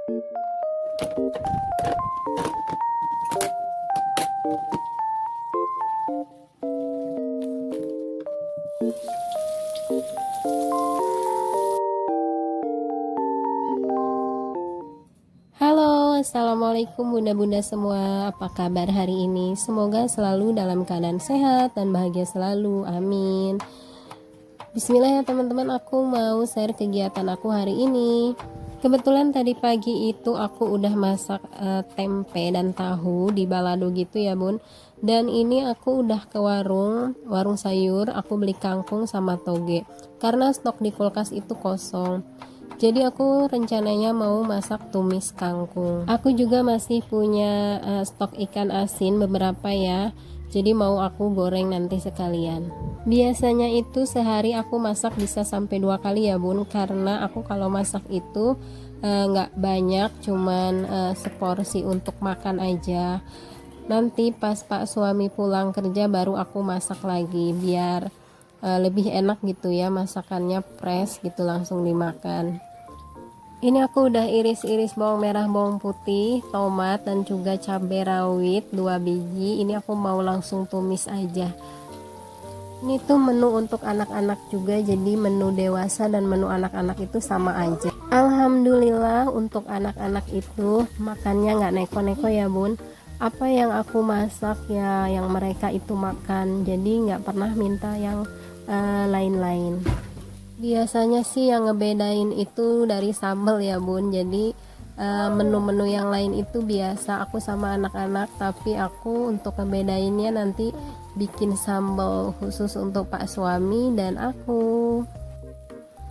Halo, assalamualaikum bunda-bunda semua. Apa kabar hari ini? Semoga selalu dalam keadaan sehat dan bahagia selalu. Amin. Bismillah ya teman-teman, aku mau share kegiatan aku hari ini. Kebetulan tadi pagi itu aku udah masak tempe dan tahu di balado gitu ya bun. Dan ini aku udah ke warung sayur, aku beli kangkung sama toge. Karena stok di kulkas itu kosong. Jadi aku rencananya mau masak tumis kangkung. Aku juga masih punya stok ikan asin beberapa ya. Jadi mau aku goreng nanti sekalian. Biasanya itu sehari aku masak bisa sampai 2 kali ya bun. Karena aku kalau masak itu nggak banyak, cuman seporsi untuk makan aja. Nanti pas pak suami pulang kerja baru aku masak lagi biar lebih enak gitu ya, masakannya fresh gitu langsung dimakan. Ini aku udah iris-iris bawang merah, bawang putih, tomat dan juga cabai rawit 2 biji. Ini aku mau langsung tumis aja. Ini tuh menu untuk anak-anak juga, jadi menu dewasa dan menu anak-anak itu sama aja. Alhamdulillah untuk anak-anak itu makannya nggak neko-neko ya bun. Apa yang aku masak ya yang mereka itu makan, jadi nggak pernah minta yang lain-lain. Biasanya sih yang ngebedain itu dari sambal ya bun. Jadi menu-menu yang lain itu biasa aku sama anak-anak, tapi aku untuk ngebedainnya nanti bikin sambal khusus untuk pak suami dan aku.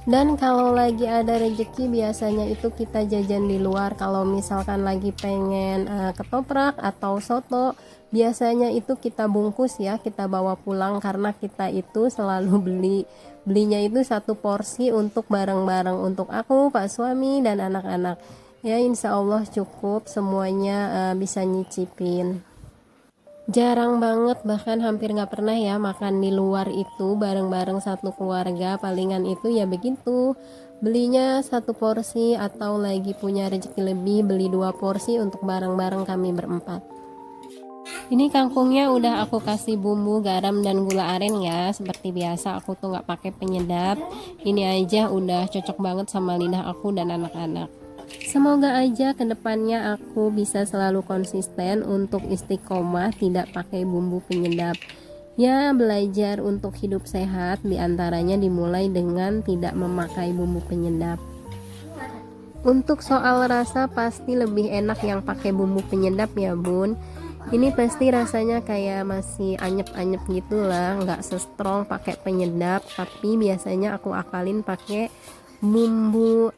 Dan kalau lagi ada rejeki biasanya itu kita jajan di luar. Kalau misalkan lagi pengen ketoprak atau soto, biasanya itu kita bungkus ya, kita bawa pulang karena kita itu selalu belinya itu satu porsi untuk bareng-bareng untuk aku, pak suami dan anak-anak. Ya insya Allah cukup semuanya bisa nyicipin. Jarang banget, bahkan hampir nggak pernah ya makan di luar itu bareng-bareng satu keluarga. Palingan itu ya begitu, belinya satu porsi atau lagi punya rezeki lebih beli 2 porsi untuk bareng-bareng kami berempat. Ini kangkungnya udah aku kasih bumbu garam dan gula aren ya. Seperti biasa aku tuh nggak pakai penyedap. Ini aja udah cocok banget sama lidah aku dan anak-anak. Semoga aja kedepannya aku bisa selalu konsisten untuk istiqomah tidak pakai bumbu penyedap. Ya belajar untuk hidup sehat diantaranya dimulai dengan tidak memakai bumbu penyedap. Untuk soal rasa pasti lebih enak yang pakai bumbu penyedap ya bun. Ini pasti rasanya kayak masih anyep-anyep gitulah, nggak se-strong pakai penyedap. Tapi biasanya aku akalin pakai bumbu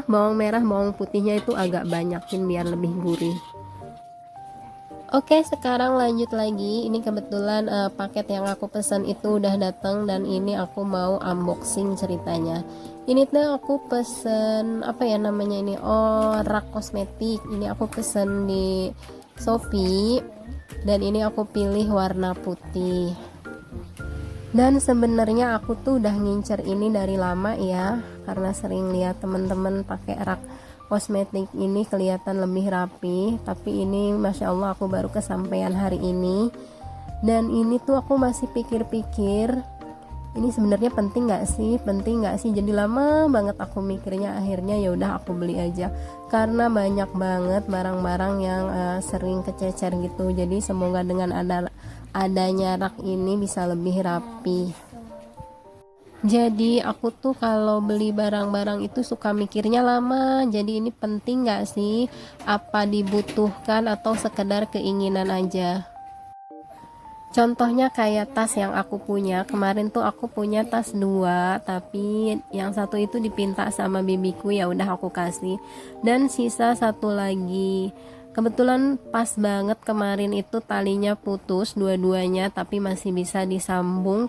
bawang merah, bawang putihnya itu agak banyakin biar lebih gurih. Oke, sekarang lanjut lagi. Ini kebetulan paket yang aku pesan itu udah datang dan ini aku mau unboxing ceritanya. Ini tuh aku pesen apa ya namanya ini? Oh, rak kosmetik. Ini aku pesen di Shopee dan ini aku pilih warna putih. Dan sebenarnya aku tuh udah ngincer ini dari lama ya, karena sering lihat temen-temen pakai rak kosmetik ini kelihatan lebih rapi. Tapi ini masya Allah aku baru kesampaian hari ini. Dan ini tuh aku masih pikir-pikir, ini sebenarnya penting nggak sih? Jadi lama banget aku mikirnya, akhirnya ya udah aku beli aja. Karena banyak banget barang-barang yang sering kececer gitu. Jadi semoga dengan adanya rak ini bisa lebih rapi. Jadi aku tuh kalau beli barang-barang itu suka mikirnya lama. Jadi ini penting gak sih? Apa dibutuhkan atau sekedar keinginan aja? Contohnya kayak tas yang aku punya. Kemarin tuh aku punya tas 2, tapi yang satu itu dipinta sama bibiku, ya udah aku kasih. Dan sisa satu lagi. Kebetulan pas banget kemarin itu talinya putus dua-duanya, tapi masih bisa disambung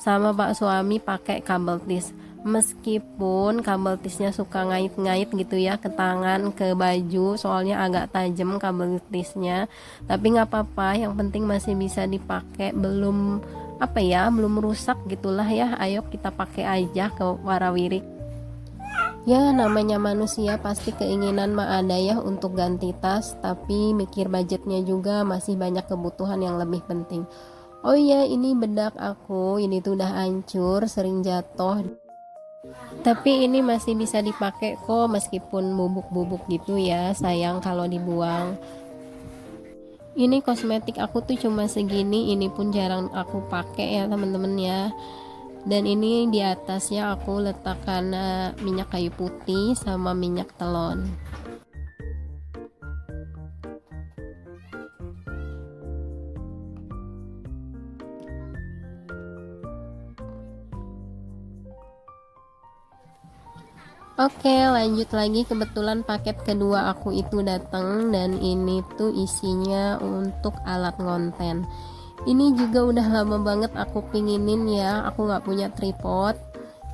sama pak suami pakai kabel tis. Meskipun kabel tisnya suka ngait-ngait gitu ya ke tangan, ke baju, soalnya agak tajam kabel tisnya, tapi nggak apa-apa, yang penting masih bisa dipakai, belum belum rusak gitulah ya. Ayo kita pakai aja ke warawiri. Ya namanya manusia pasti keinginan mah ada ya untuk ganti tas, tapi mikir budgetnya juga masih banyak kebutuhan yang lebih penting. Oh iya, ini bedak aku, ini tuh udah hancur, sering jatuh. Tapi ini masih bisa dipakai kok meskipun bubuk-bubuk gitu ya, sayang kalau dibuang. Ini kosmetik aku tuh cuma segini, ini pun jarang aku pakai ya temen-temen ya. Dan ini di atasnya aku letakkan minyak kayu putih sama minyak telon. Oke, lanjut lagi, kebetulan paket kedua aku itu datang dan ini tuh isinya untuk alat ngonten. Ini juga udah lama banget aku pinginin ya, aku nggak punya tripod.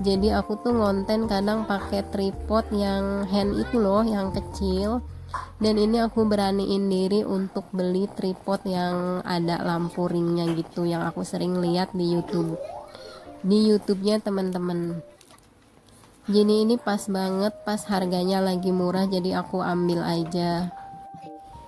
Jadi aku tuh ngonten kadang pakai tripod yang hand itu loh, yang kecil. Dan ini aku beraniin diri untuk beli tripod yang ada lampu ringnya gitu, yang aku sering lihat di YouTube. Di YouTube-nya teman-teman. Jadi ini pas banget, pas harganya lagi murah, jadi aku ambil aja.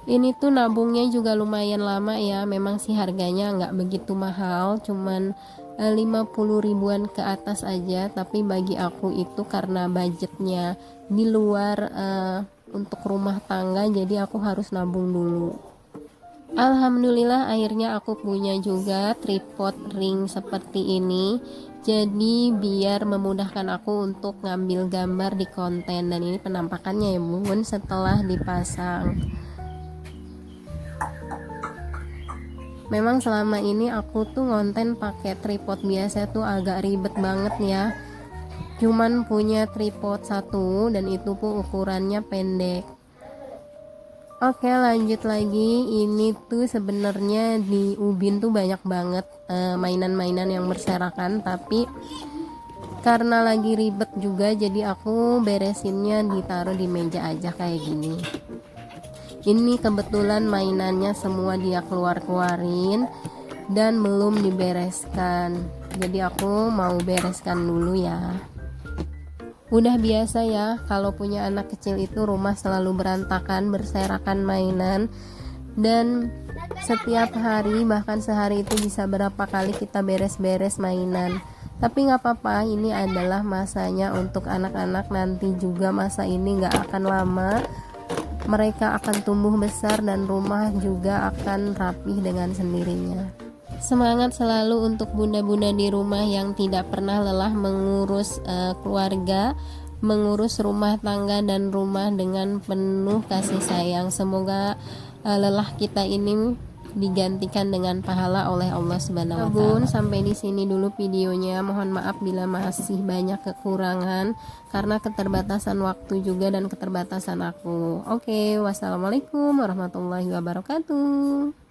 Ini tuh nabungnya juga lumayan lama ya, memang sih harganya nggak begitu mahal, cuman 50 ribuan ke atas aja. Tapi bagi aku itu karena budgetnya di luar untuk rumah tangga, jadi aku harus nabung dulu. Alhamdulillah akhirnya aku punya juga tripod ring seperti ini, jadi biar memudahkan aku untuk ngambil gambar di konten. Dan ini penampakannya ya bun setelah dipasang. Memang selama ini aku tuh ngonten pakai tripod biasa tuh agak ribet banget ya, cuman punya tripod satu dan itu pun ukurannya pendek. Oke, lanjut lagi. Ini tuh sebenarnya di Ubin tuh banyak banget mainan-mainan yang berserakan, tapi karena lagi ribet juga jadi aku beresinnya ditaruh di meja aja kayak gini. Ini kebetulan mainannya semua dia keluarin dan belum dibereskan, jadi aku mau bereskan dulu ya. Udah biasa ya kalau punya anak kecil itu rumah selalu berantakan, berserakan mainan. Dan setiap hari bahkan sehari itu bisa berapa kali kita beres-beres mainan. Tapi nggak apa-apa, ini adalah masanya untuk anak-anak. Nanti juga masa ini nggak akan lama, mereka akan tumbuh besar dan rumah juga akan rapih dengan sendirinya. Semangat selalu untuk bunda-bunda di rumah yang tidak pernah lelah mengurus keluarga, mengurus rumah tangga dan rumah dengan penuh kasih sayang. Semoga lelah kita ini digantikan dengan pahala oleh Allah Subhanahu wa taala. Sampai di sini dulu videonya. Mohon maaf bila masih banyak kekurangan karena keterbatasan waktu juga dan keterbatasan aku. Oke, wassalamualaikum warahmatullahi wabarakatuh.